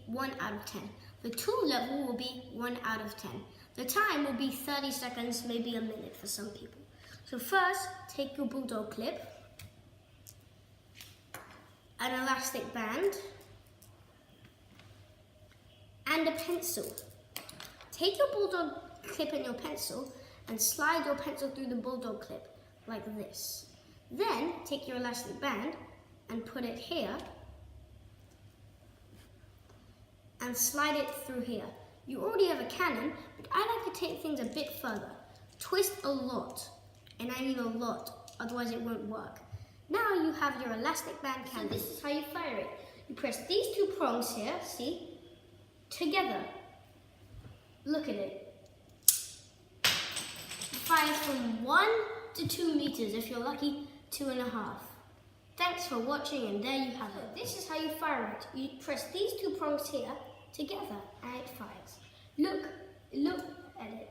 1 out of 10. The tool level will be 1 out of 10. The time will be 30 seconds, maybe a minute for some people. So first, take your bulldog clip, an elastic band, and a pencil. Take your bulldog clip and your pencil and slide your pencil through the bulldog clip like this. Then take your elastic band and put it here and slide it through here. You already have a cannon, but I like to take things a bit further. Twist a lot, and I mean a lot, otherwise it won't work. Now you have your elastic band cannon. So this is how you fire it. You press these two prongs here, see, together. Look at it. It fires from 1 to 2 meters, if you're lucky, 2.5. Thanks for watching, and there you have it. This is how you fire it. You press these two prongs here together, and it fires. Look at it.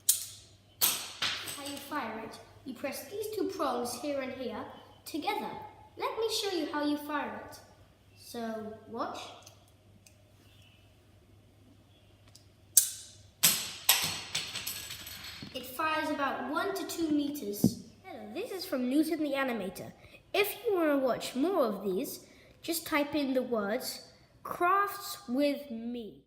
This is how you fire it. You press these two prongs here and here together. Let me show you how you fire it. So, watch. It fires about 1 to 2 meters. Hello, this is from Newton the Animator. If you want to watch more of these, just type in the words crafts with me.